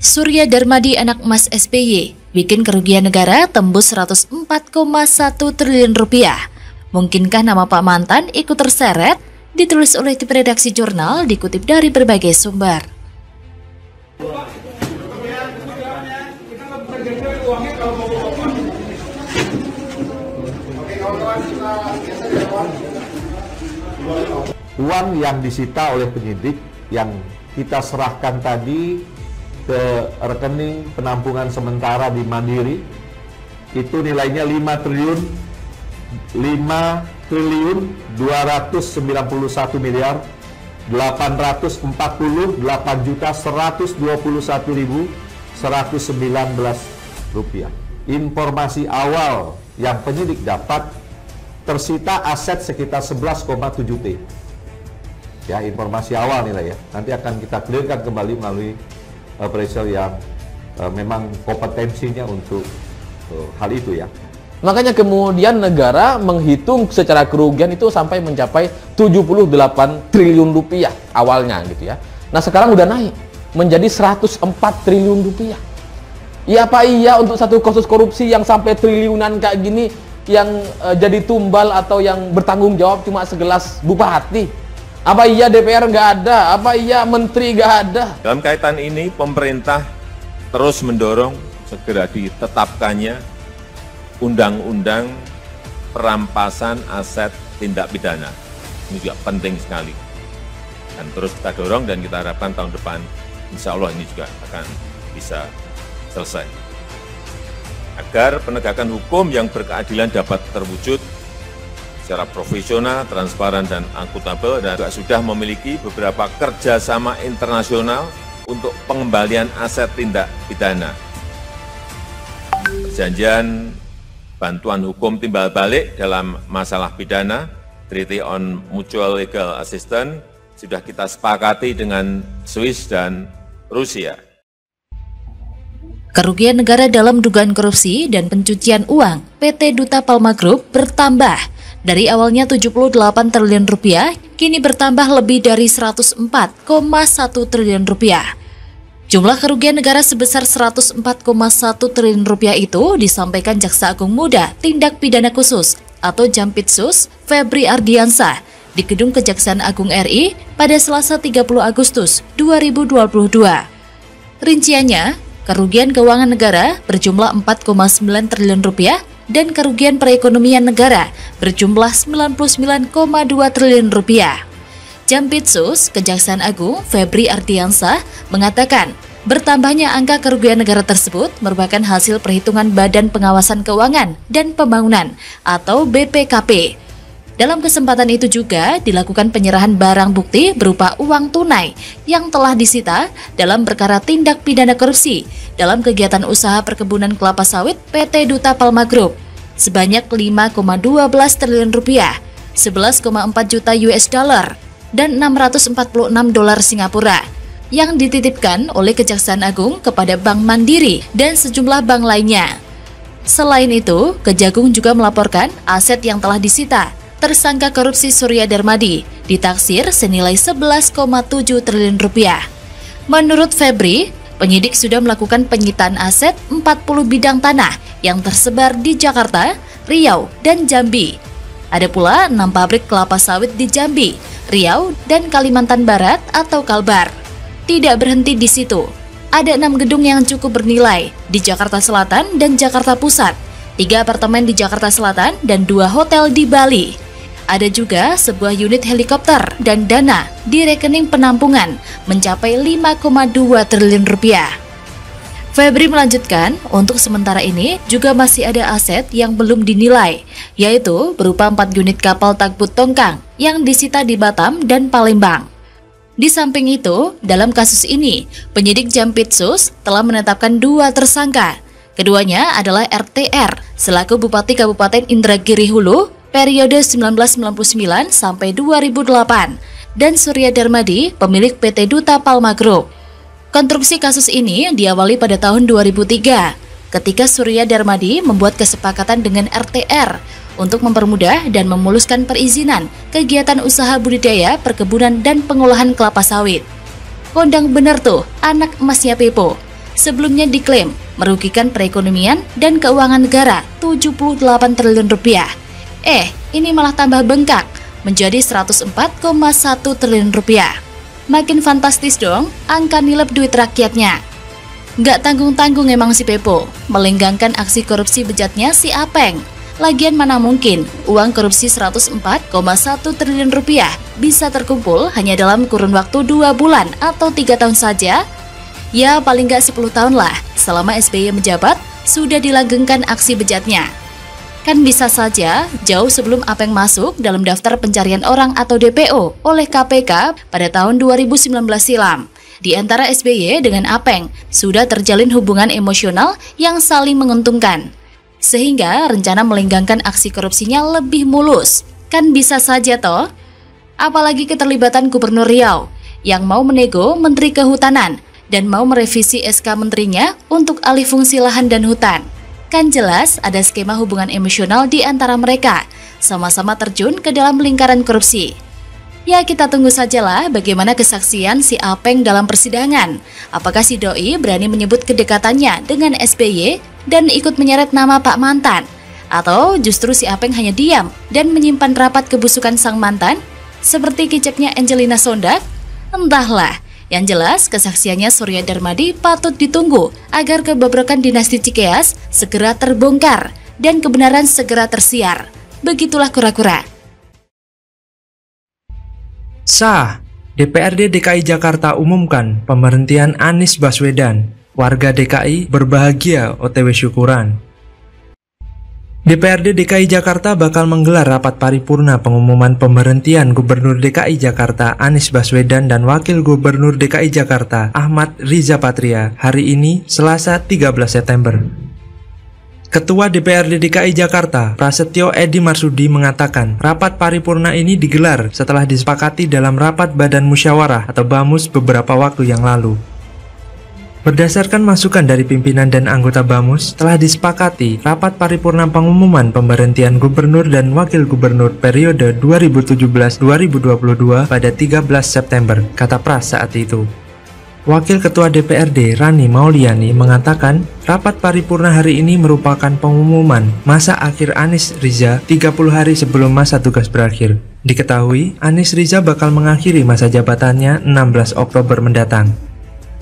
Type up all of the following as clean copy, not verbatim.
Surya Darmadi anak emas SBY bikin kerugian negara tembus 104,1 triliun rupiah. Mungkinkah nama Pak Mantan ikut terseret? Ditulis oleh tim redaksi jurnal, dikutip dari berbagai sumber. Uang yang disita oleh penyidik yang kita serahkan tadi ke rekening penampungan sementara di Mandiri itu nilainya 5 triliun 291 miliar 848.121.119 rupiah. Informasi awal yang penyidik dapat, tersita aset sekitar 11,7 T. Ya, informasi awal nilai ya. Nanti akan kita clearkan kembali melalui appraisal yang memang kompetensinya untuk hal itu ya. Makanya kemudian negara menghitung secara kerugian itu sampai mencapai 78 triliun rupiah awalnya gitu ya. Nah sekarang udah naik menjadi 104 triliun rupiah. Ya apa iya untuk satu kasus korupsi yang sampai triliunan kayak gini yang jadi tumbal atau yang bertanggung jawab cuma segelas bupati? Apa iya DPR nggak ada? Apa iya menteri nggak ada? Dalam kaitan ini pemerintah terus mendorong segera ditetapkannya undang-undang perampasan aset tindak pidana. Ini juga penting sekali. Dan terus kita dorong dan kita harapkan tahun depan insya Allah ini juga akan bisa selesai. Agar penegakan hukum yang berkeadilan dapat terwujud secara profesional, transparan, dan akuntabel, dan juga sudah memiliki beberapa kerjasama internasional untuk pengembalian aset tindak pidana. Perjanjian bantuan hukum timbal balik dalam masalah pidana, Treaty on Mutual Legal Assistance, sudah kita sepakati dengan Swiss dan Rusia. Kerugian negara dalam dugaan korupsi dan pencucian uang PT Duta Palma Group bertambah. Dari awalnya 78 triliun rupiah, kini bertambah lebih dari 104,1 triliun rupiah. Jumlah kerugian negara sebesar 104,1 triliun rupiah itu disampaikan Jaksa Agung Muda Tindak Pidana Khusus atau Jampitsus Febri Ardiansah di Gedung Kejaksaan Agung RI pada Selasa 30 Agustus 2022. Rinciannya, kerugian keuangan negara berjumlah 4,9 triliun rupiah dan kerugian perekonomian negara berjumlah 99,2 triliun rupiah. Jampitsus Kejaksaan Agung Febri Ardiansah mengatakan, bertambahnya angka kerugian negara tersebut merupakan hasil perhitungan Badan Pengawasan Keuangan dan Pembangunan atau BPKP. Dalam kesempatan itu juga dilakukan penyerahan barang bukti berupa uang tunai yang telah disita dalam perkara tindak pidana korupsi dalam kegiatan usaha perkebunan kelapa sawit PT Duta Palma Group sebanyak 5,12 triliun rupiah, 11,4 juta US dollar, dan 646 dolar Singapura yang dititipkan oleh Kejaksaan Agung kepada Bank Mandiri dan sejumlah bank lainnya. Selain itu, Kejagung juga melaporkan aset yang telah disita tersangka korupsi Surya Darmadi ditaksir senilai 11,7 triliun rupiah. Menurut Febri, penyidik sudah melakukan penyitaan aset 40 bidang tanah yang tersebar di Jakarta, Riau, dan Jambi. Ada pula 6 pabrik kelapa sawit di Jambi, Riau, dan Kalimantan Barat atau Kalbar. Tidak berhenti di situ. Ada 6 gedung yang cukup bernilai di Jakarta Selatan dan Jakarta Pusat, 3 apartemen di Jakarta Selatan, dan 2 hotel di Bali. Ada juga sebuah unit helikopter dan dana di rekening penampungan mencapai 5,2 triliun rupiah. Febri melanjutkan, untuk sementara ini juga masih ada aset yang belum dinilai, yaitu berupa 4 unit kapal tugboat tongkang yang disita di Batam dan Palembang. Di samping itu, dalam kasus ini, penyidik Jampitsus telah menetapkan 2 tersangka. Keduanya adalah RTR selaku Bupati Kabupaten Indragiri Hulu periode 1999 sampai 2008 dan Surya Darmadi pemilik PT Duta Palma Group. Konstruksi kasus ini diawali pada tahun 2003 ketika Surya Darmadi membuat kesepakatan dengan RTR untuk mempermudah dan memuluskan perizinan kegiatan usaha budidaya, perkebunan, dan pengolahan kelapa sawit. Kondang bener tuh, anak emasnya Pepo. sebelumnya diklaim merugikan perekonomian dan keuangan negara 78 triliun rupiah. Ini malah tambah bengkak menjadi 104,1 triliun rupiah. Makin fantastis dong angka nilep duit rakyatnya. Nggak tanggung-tanggung emang si Pepo melenggangkan aksi korupsi bejatnya si Apeng. Lagian mana mungkin uang korupsi 104,1 triliun rupiah bisa terkumpul hanya dalam kurun waktu 2 bulan atau 3 tahun saja? Ya paling nggak 10 tahun lah selama SBY menjabat sudah dilanggengkan aksi bejatnya. Kan bisa saja jauh sebelum Apeng masuk dalam daftar pencarian orang atau DPO oleh KPK pada tahun 2019 silam. Di antara SBY dengan Apeng sudah terjalin hubungan emosional yang saling menguntungkan. Sehingga rencana melenggangkan aksi korupsinya lebih mulus. Kan bisa saja toh? Apalagi keterlibatan Gubernur Riau yang mau menego Menteri Kehutanan dan mau merevisi SK menterinya untuk alih fungsi lahan dan hutan. Kan jelas ada skema hubungan emosional di antara mereka, sama-sama terjun ke dalam lingkaran korupsi. Ya kita tunggu sajalah bagaimana kesaksian si Apeng dalam persidangan. Apakah si Doi berani menyebut kedekatannya dengan SBY dan ikut menyeret nama Pak Mantan? Atau justru si Apeng hanya diam dan menyimpan rapat kebusukan sang mantan? Seperti kiceknya Angelina Sondak? Entahlah, yang jelas kesaksiannya Surya Darmadi patut ditunggu agar kebobrokan dinasti Cikeas segera terbongkar dan kebenaran segera tersiar. Begitulah kura-kura. Sah, DPRD DKI Jakarta umumkan pemberhentian Anies Baswedan. Warga DKI berbahagia OTW syukuran. DPRD DKI Jakarta bakal menggelar rapat paripurna pengumuman pemberhentian Gubernur DKI Jakarta Anies Baswedan dan Wakil Gubernur DKI Jakarta Ahmad Riza Patria hari ini Selasa 13 September. Ketua DPRD DKI Jakarta, Prasetyo Edi Marsudi mengatakan rapat paripurna ini digelar setelah disepakati dalam rapat Badan Musyawarah atau BAMUS beberapa waktu yang lalu. Berdasarkan masukan dari pimpinan dan anggota BAMUS, telah disepakati rapat paripurna pengumuman pemberhentian Gubernur dan Wakil Gubernur periode 2017-2022 pada 13 September, kata Pras saat itu. Wakil Ketua DPRD Rani Mauliani mengatakan rapat paripurna hari ini merupakan pengumuman masa akhir Anies Riza 30 hari sebelum masa tugas berakhir. Diketahui, Anies Riza bakal mengakhiri masa jabatannya 16 Oktober mendatang.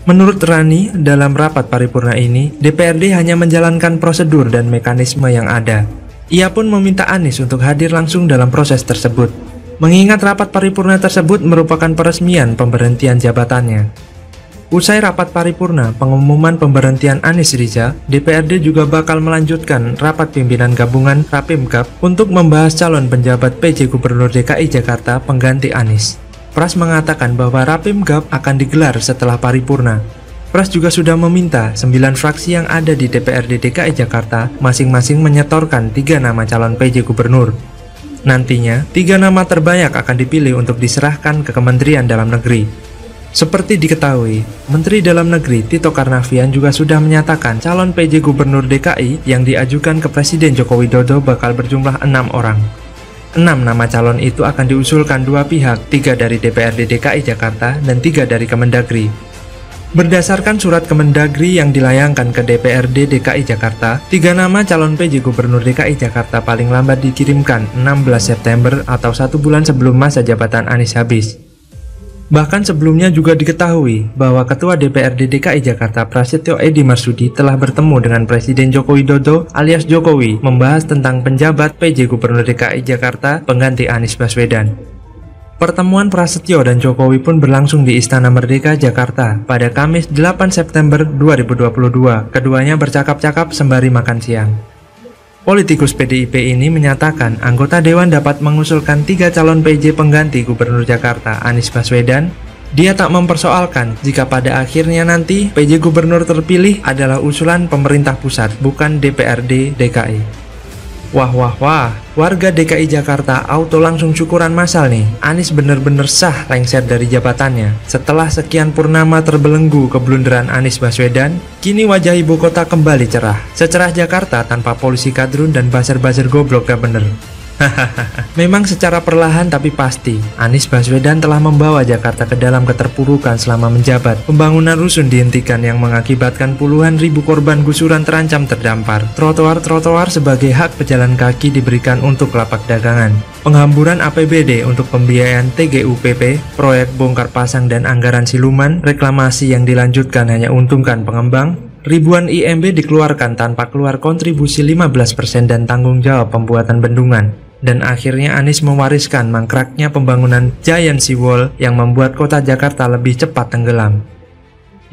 Menurut Rani, dalam rapat paripurna ini, DPRD hanya menjalankan prosedur dan mekanisme yang ada. Ia pun meminta Anies untuk hadir langsung dalam proses tersebut. Mengingat rapat paripurna tersebut merupakan peresmian pemberhentian jabatannya. Usai rapat paripurna pengumuman pemberhentian Anies Riza, DPRD juga bakal melanjutkan rapat pimpinan gabungan Rapimgab untuk membahas calon penjabat PJ Gubernur DKI Jakarta pengganti Anies. Pras mengatakan bahwa Rapimgab akan digelar setelah paripurna. Pras juga sudah meminta 9 fraksi yang ada di DPRD DKI Jakarta masing-masing menyetorkan 3 nama calon PJ Gubernur. Nantinya, 3 nama terbanyak akan dipilih untuk diserahkan ke Kementerian Dalam Negeri. Seperti diketahui, Menteri Dalam Negeri Tito Karnavian juga sudah menyatakan calon PJ Gubernur DKI yang diajukan ke Presiden Joko Widodo bakal berjumlah 6 orang. 6 nama calon itu akan diusulkan 2 pihak, 3 dari DPRD DKI Jakarta dan 3 dari Kemendagri. Berdasarkan surat Kemendagri yang dilayangkan ke DPRD DKI Jakarta, 3 nama calon PJ Gubernur DKI Jakarta paling lambat dikirimkan 16 September atau 1 bulan sebelum masa jabatan Anies habis. Bahkan sebelumnya juga diketahui bahwa Ketua DPRD DKI Jakarta Prasetyo Edi Marsudi telah bertemu dengan Presiden Joko Widodo alias Jokowi membahas tentang penjabat PJ Gubernur DKI Jakarta pengganti Anies Baswedan. Pertemuan Prasetyo dan Jokowi pun berlangsung di Istana Merdeka, Jakarta pada Kamis 8 September 2022. Keduanya bercakap-cakap sembari makan siang. Politikus PDIP ini menyatakan anggota Dewan dapat mengusulkan 3 calon PJ pengganti Gubernur Jakarta Anies Baswedan. Dia tak mempersoalkan jika pada akhirnya nanti PJ Gubernur terpilih adalah usulan pemerintah pusat, bukan DPRD DKI. Wah, warga DKI Jakarta auto langsung syukuran massal nih. Anies bener-bener sah lengser dari jabatannya. Setelah sekian purnama terbelenggu keblunderan Anies Baswedan, kini wajah ibu kota kembali cerah. Secerah Jakarta tanpa polisi kadrun dan buzzer-buzzer goblok gak bener. Memang secara perlahan tapi pasti, Anies Baswedan telah membawa Jakarta ke dalam keterpurukan selama menjabat. Pembangunan rusun dihentikan yang mengakibatkan puluhan ribu korban gusuran terancam terdampar. Trotoar-trotoar sebagai hak pejalan kaki diberikan untuk lapak dagangan. Penghamburan APBD untuk pembiayaan TGUPP, proyek bongkar pasang dan anggaran siluman, reklamasi yang dilanjutkan hanya untungkan pengembang. Ribuan IMB dikeluarkan tanpa keluar kontribusi 15% dan tanggung jawab pembuatan bendungan. Dan akhirnya Anies mewariskan mangkraknya pembangunan Giant Seawall yang membuat kota Jakarta lebih cepat tenggelam.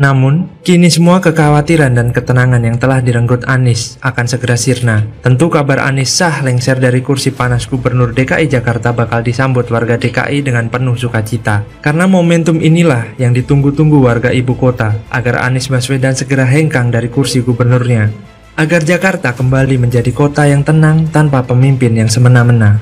Namun, kini semua kekhawatiran dan ketenangan yang telah direnggut Anies akan segera sirna. Tentu kabar Anies sah lengser dari kursi panas Gubernur DKI Jakarta bakal disambut warga DKI dengan penuh sukacita. Karena momentum inilah yang ditunggu-tunggu warga ibu kota, agar Anies Baswedan segera hengkang dari kursi gubernurnya. Agar Jakarta kembali menjadi kota yang tenang tanpa pemimpin yang semena-mena.